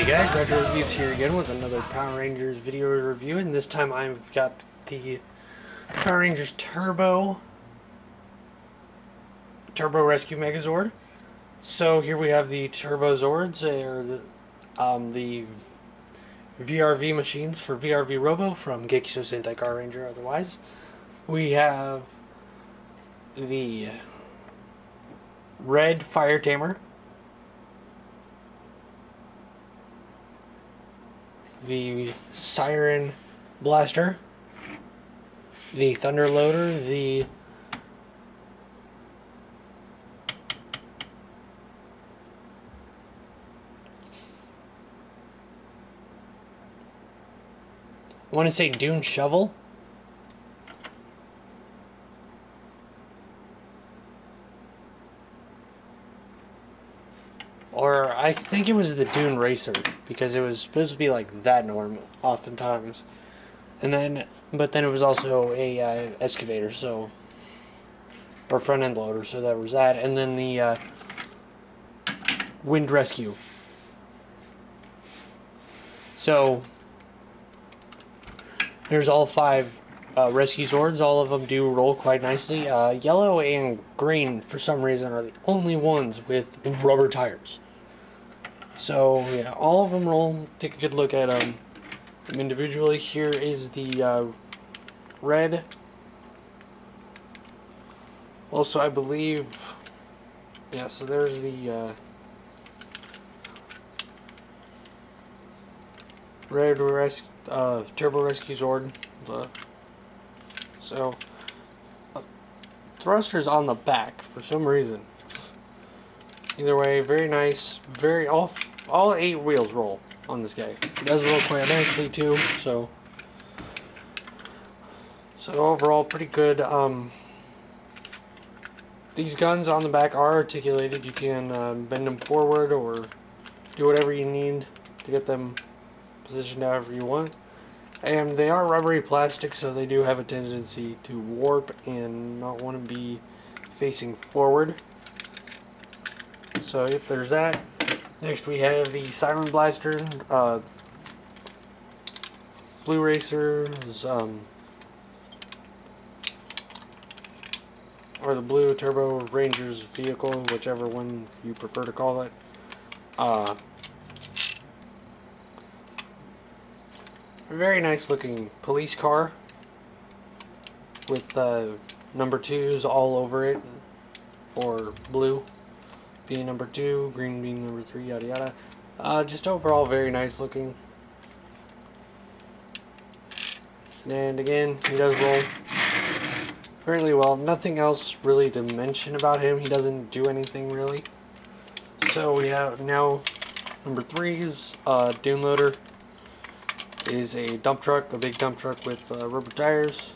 Guys, Retro Reviews here again with another Power Rangers video review, and this time I've got the Power Rangers Turbo Rescue Megazord. So here we have the Turbo Zords, or the VRV machines for VRV Robo from Gekiso Sentai Car Ranger otherwise. We have the Red Fire Tamer, the Siren Blaster, the Thunder Loader, the I want to say Dune Shovel, or I think it was the Dune Racer, because it was supposed to be like that normal oftentimes, but then it was also a excavator, so, or front end loader, so that was that, and then the Wind Rescue. So there's all 5 Rescue Zords. All of them do roll quite nicely. Yellow and green, for some reason, are the only ones with rubber tires. So yeah, all of them roll. Take a good look at them individually. Here is the red. Also, I believe, yeah, so there's the red Turbo Rescue Zord. So thrusters on the back for some reason. Either way, very nice. All 8 wheels roll on this guy. It does roll quite nicely too. So overall, pretty good. These guns on the back are articulated. You can bend them forward or do whatever you need to get them positioned however you want. And they are rubbery plastic, so they do have a tendency to warp and not want to be facing forward. So yep, there's that. Next we have the Siren Blaster, Blue Racer's, or the Blue Turbo Rangers vehicle, whichever one you prefer to call it. Very nice looking police car with number 2s all over it, for blue being number 2, green being number 3, yada yada. Just overall very nice looking. And again, he does roll fairly well. Nothing else really to mention about him. He doesn't do anything really. So we have now number 3 is Dune Loader. Is a dump truck, a big dump truck with rubber tires,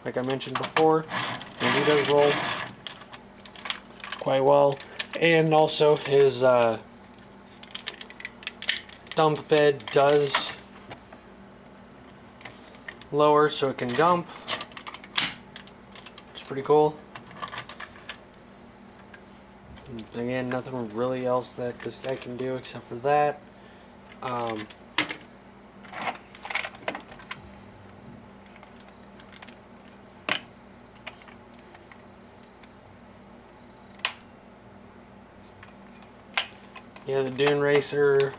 like I mentioned before, and he does roll quite well. And also his dump bed does lower so it can dump, which is pretty cool. And again, nothing really else that this guy can do except for that. Yeah, the Dune Racer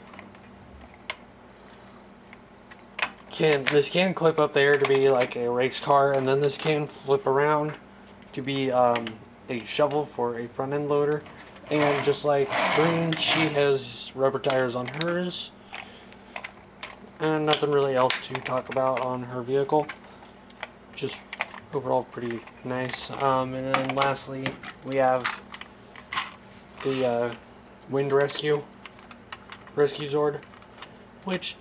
this can clip up there to be like a race car, and then this can flip around to be a shovel for a front end loader. And just like green, she has rubber tires on hers, and nothing really else to talk about on her vehicle. Just overall pretty nice. And then lastly, we have the Wind Rescue Zord, which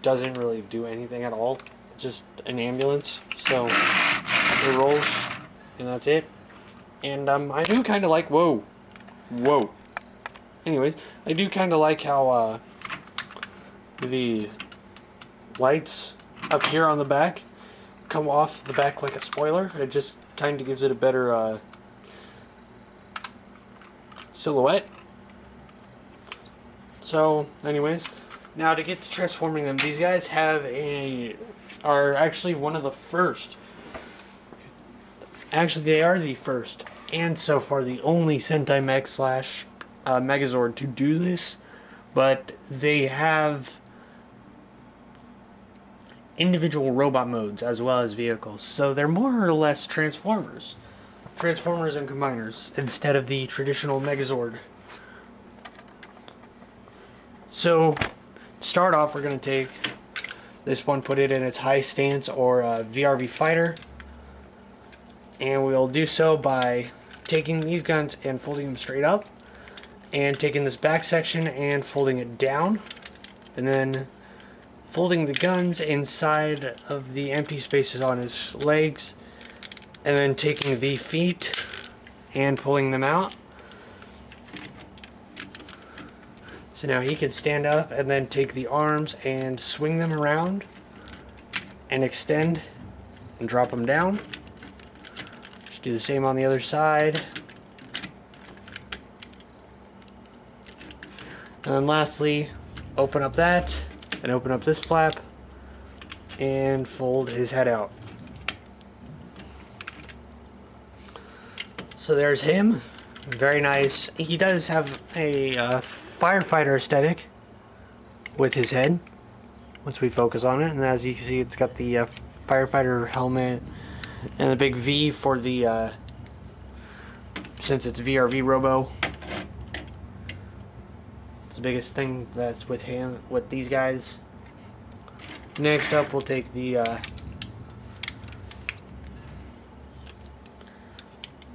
doesn't really do anything at all. It's just an ambulance, so it rolls, and that's it. And I do kind of like whoa. Anyways, I do kind of like how the lights up here on the back come off the back like a spoiler. It just kind of gives it a better silhouette. So anyways, Now to get to transforming them, these guys are actually one of the first. Actually, they are the first, and so far the only Sentai Mech / Megazord to do this. But they have individual robot modes as well as vehicles, so they're more or less Transformers and Combiners instead of the traditional Megazord. So to start off, we're going to take this one, put it in its high stance or VRV fighter, and we'll do so by taking these guns and folding them straight up, and taking this back section and folding it down, and then folding the guns inside of the empty spaces on his legs, and then taking the feet and pulling them out. So now he can stand up, and then take the arms and swing them around and extend and drop them down. Just do the same on the other side. And then lastly, open up that and open up this flap and fold his head out. So there's him. Very nice. He does have a firefighter aesthetic with his head once we focus on it, and as you can see, it's got the firefighter helmet and the big V for the since it's VRV Robo. The biggest thing that's with him, with these guys. Next up, we'll take the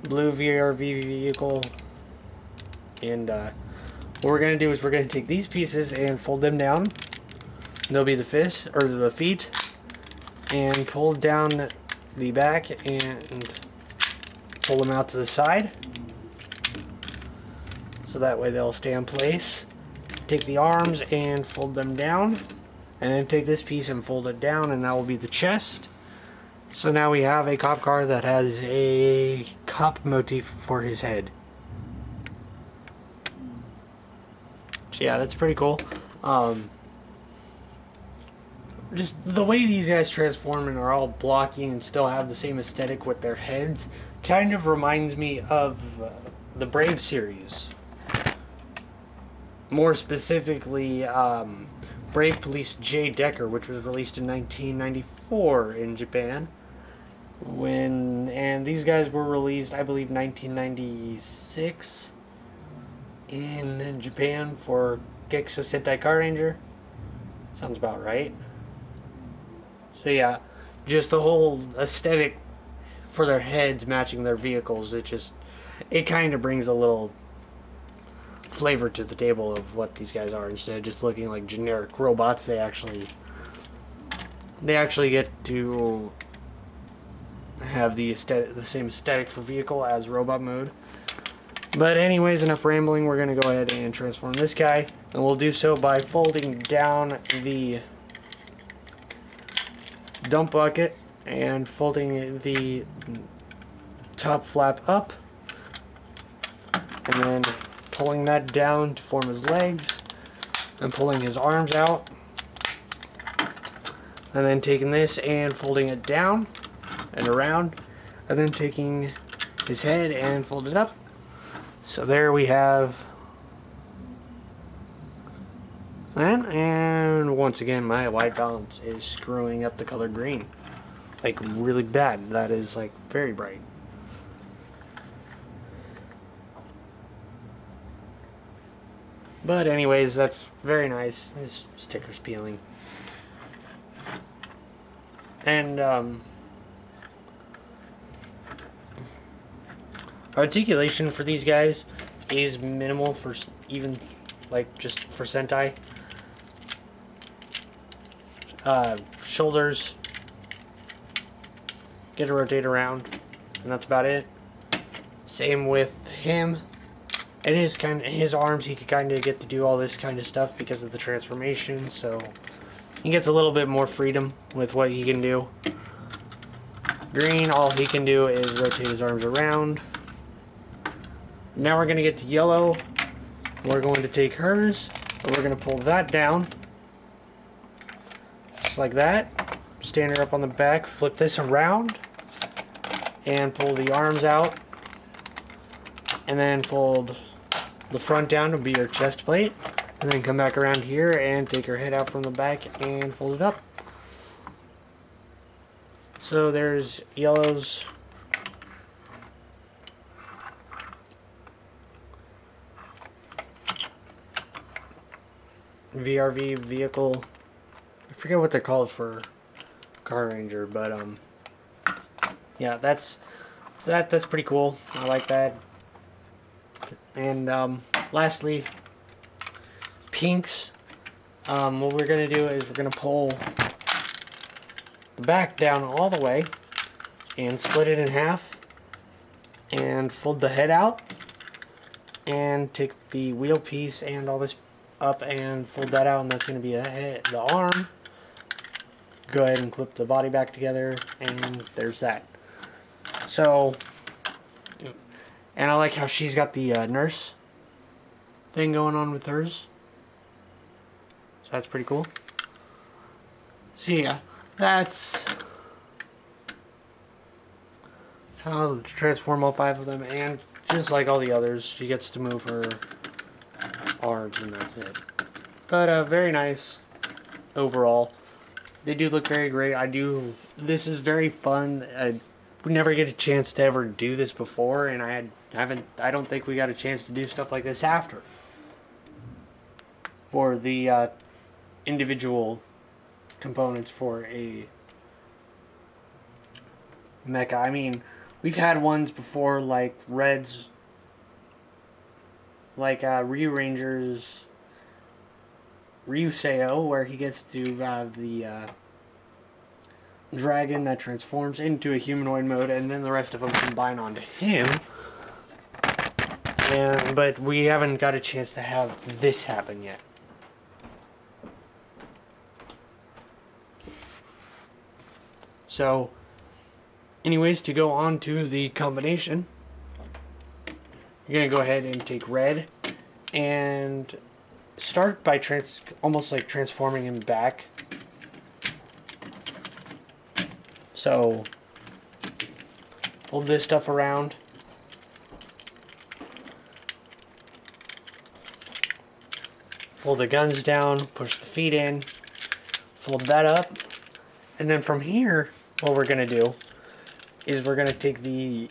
blue VRV vehicle, and what we're going to do is we're going to take these pieces and fold them down. They'll be the fist or the feet, and pull down the back and pull them out to the side, so that way they'll stay in place. Take the arms and fold them down, and then take this piece and fold it down, and that will be the chest. So now we have a cop car that has a cop motif for his head. So yeah, that's pretty cool. Just the way these guys transform and are all blocky and still have the same aesthetic with their heads kind of reminds me of the Brave series. More specifically, Brave Police J. Decker, which was released in 1994 in Japan. And these guys were released, I believe, 1996 in Japan for Gekso Sentai Car Ranger. Sounds about right. So yeah, just the whole aesthetic for their heads matching their vehicles, it kind of brings a little flavor to the table of what these guys are. Instead of just looking like generic robots, they actually get to have the same aesthetic for vehicle as robot mode. But anyways, enough rambling. We're gonna go ahead and transform this guy, and we'll do so by folding down the dump bucket and folding the top flap up, and then pulling that down to form his legs, and pulling his arms out, and then taking this and folding it down and around, and then taking his head and fold it up. So there we have that. And once again, my white balance is screwing up the color green, like really bad. That is like very bright. But anyways, that's very nice. His sticker's peeling. And articulation for these guys is minimal for even like just for Sentai. Shoulders, get to rotate around, and that's about it. Same with him. It is kind of his arms. He could kind of get to do all this kind of stuff because of the transformation, so he gets a little bit more freedom with what he can do. Green, all he can do is rotate his arms around. Now we're going to get to yellow. We're going to take hers, and we're going to pull that down just like that. Stand her up on the back, flip this around, and pull the arms out, and then fold the front down to be your chest plate, and then come back around here and take her head out from the back and fold it up. So there's Yellow's VRV vehicle. I forget what they're called for Car Ranger, but yeah, that's pretty cool. I like that. And lastly, Pinks. What we're gonna do is we're gonna pull the back down all the way and split it in half and fold the head out and take the wheel piece and all this up and fold that out, and that's going to be the arm. Go ahead and clip the body back together, and there's that. So, and I like how she's got the nurse thing going on with hers. So that's pretty cool. So yeah, that's how to transform all 5 of them, and just like all the others, she gets to move her arms, and that's it. But very nice overall. They do look very great. This is very fun. We never get a chance to ever do this before, and I don't think we got a chance to do stuff like this after. For the individual components for a mecha. I mean, we've had ones before like Red's, like Ryu Ranger's Ryuseo, where he gets to have the dragon that transforms into a humanoid mode, and then the rest of them combine onto him. But we haven't got a chance to have this happen yet. So, anyways, to go on to the combination, you're going to go ahead and take Red and start by almost like transforming him back. So, fold this stuff around. Fold the guns down, push the feet in, fold that up, and then from here, what we're going to do is we're going to take the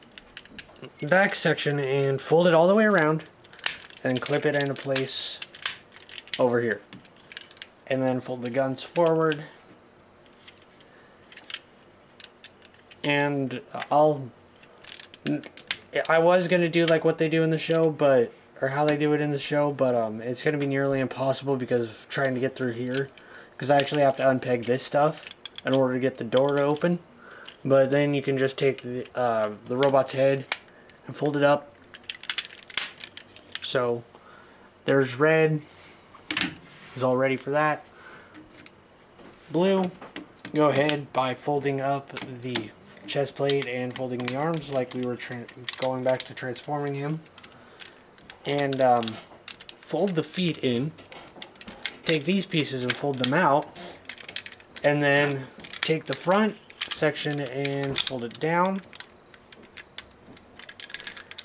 back section and fold it all the way around and clip it into place over here. And then fold the guns forward. And I was going to do like what they do in the show, or how they do it in the show, but it's going to be nearly impossible because of trying to get through here. Because I actually have to unpeg this stuff in order to get the door to open. But then you can just take the robot's head and fold it up. So there's Red. He's all ready for that. Blue, go ahead by folding up the chest plate and folding the arms like we were going back to transforming him. And fold the feet in. Take these pieces and fold them out. And then take the front section and fold it down.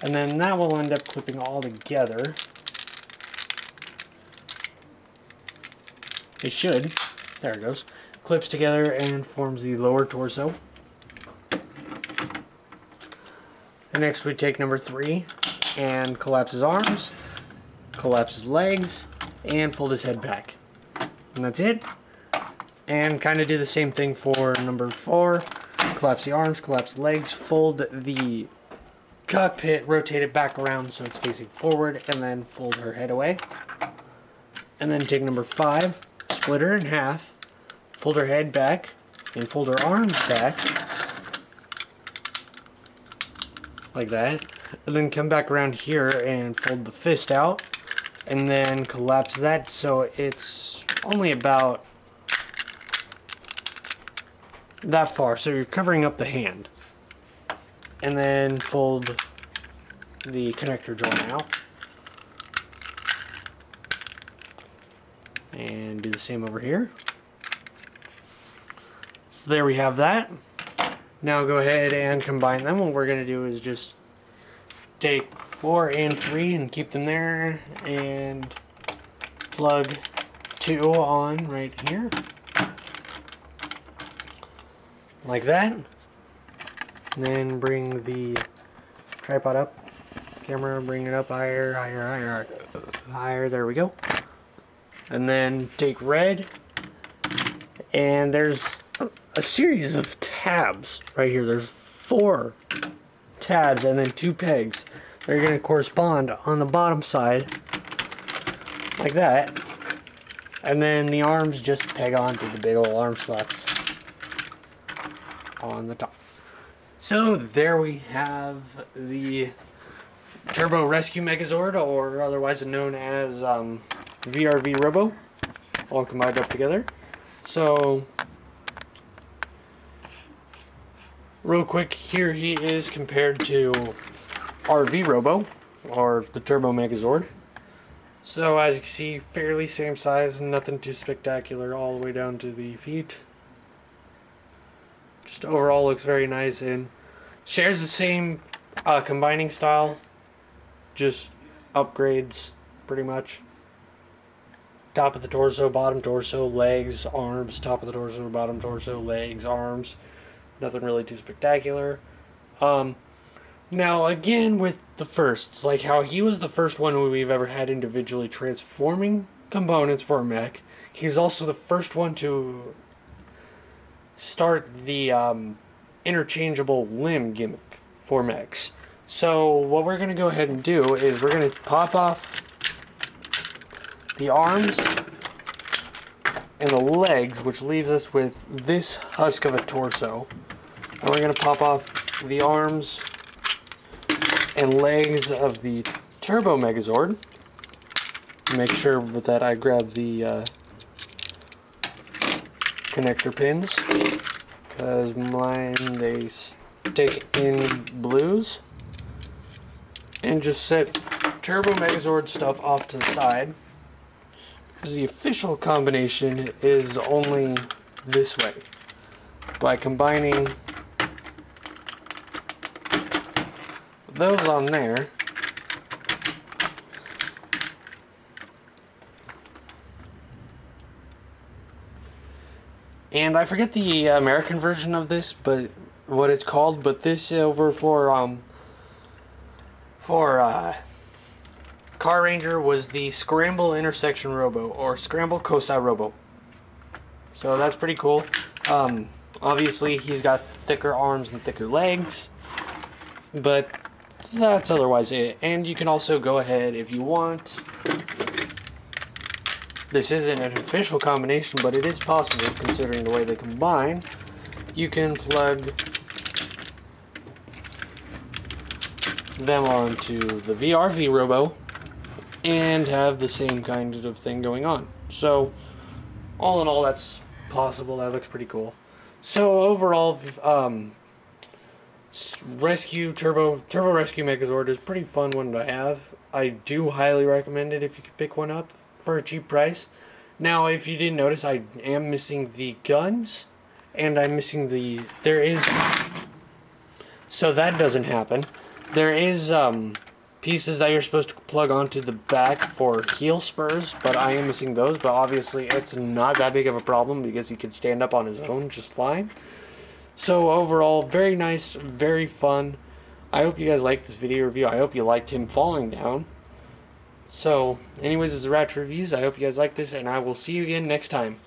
And then that will end up clipping all together. It should. There it goes. Clips together and forms the lower torso. And next we take number 3 and collapse his arms, collapse his legs, and fold his head back. And that's it. And kind of do the same thing for number 4. Collapse the arms, collapse the legs, fold the cockpit, rotate it back around so it's facing forward, and then fold her head away. And then take number 5, split her in half, fold her head back, and fold her arms back. Like that. And then come back around here and fold the fist out, and then collapse that so it's only about that far, so you're covering up the hand. And then fold the connector joint out. And do the same over here. So there we have that. Now go ahead and combine them. What we're going to do is just take 4 and 3 and keep them there, and plug 2 on right here. Like that. And then bring the tripod up. Camera, bring it up higher, higher, higher, higher. There we go. And then take red. And there's a series of tabs right here. There's 4 tabs and then 2 pegs. They're going to correspond on the bottom side. Like that. And then the arms just peg onto the big old arm slots on the top. So there we have the Turbo Rescue Megazord, or otherwise known as VRV Robo, all combined up together. So real quick, here he is compared to RV Robo, or the Turbo Megazord. So as you can see, fairly same size, nothing too spectacular all the way down to the feet. Just overall looks very nice and shares the same combining style, just upgrades pretty much. Top of the torso, bottom torso, legs, arms, top of the torso, bottom torso, legs, arms. Nothing really too spectacular. Now again with the firsts, like how he was the first one we've ever had individually transforming components for a mech, he's also the first one to start the interchangeable limb gimmick for mechs. So what we're going to go ahead and do is we're going to pop off the arms and the legs, which leaves us with this husk of a torso. And we're going to pop off the arms and legs of the Turbo Megazord. Make sure that I grab the connector pins, because mine, they stick in blues. And just set Turbo Megazord stuff off to the side, because the official combination is only this way. By combining those on there, and I forget the American version of this, but what it's called, but this over for Car Ranger was the Scramble Intersection Robo, or Scramble Kosai Robo. So that's pretty cool. Obviously he's got thicker arms and thicker legs, but that's otherwise it. And you can also go ahead if you want. This isn't an official combination, but it is possible considering the way they combine. You can plug them onto the VRV Robo and have the same kind of thing going on. So all in all, that's possible. That looks pretty cool. So overall, Rescue Turbo Rescue Megazord is a pretty fun one to have. I do highly recommend it if you could pick one up for a cheap price. Now, if you didn't notice, I am missing the guns, and I'm missing the, so that doesn't happen. There is pieces that you're supposed to plug onto the back for heel spurs, but I am missing those. But obviously it's not that big of a problem because he can stand up on his own just fine. So overall, very nice, very fun. I hope you guys liked this video review. I hope you liked him falling down. So anyways, this is Ratchet Reviews. I hope you guys like this, and I will see you again next time.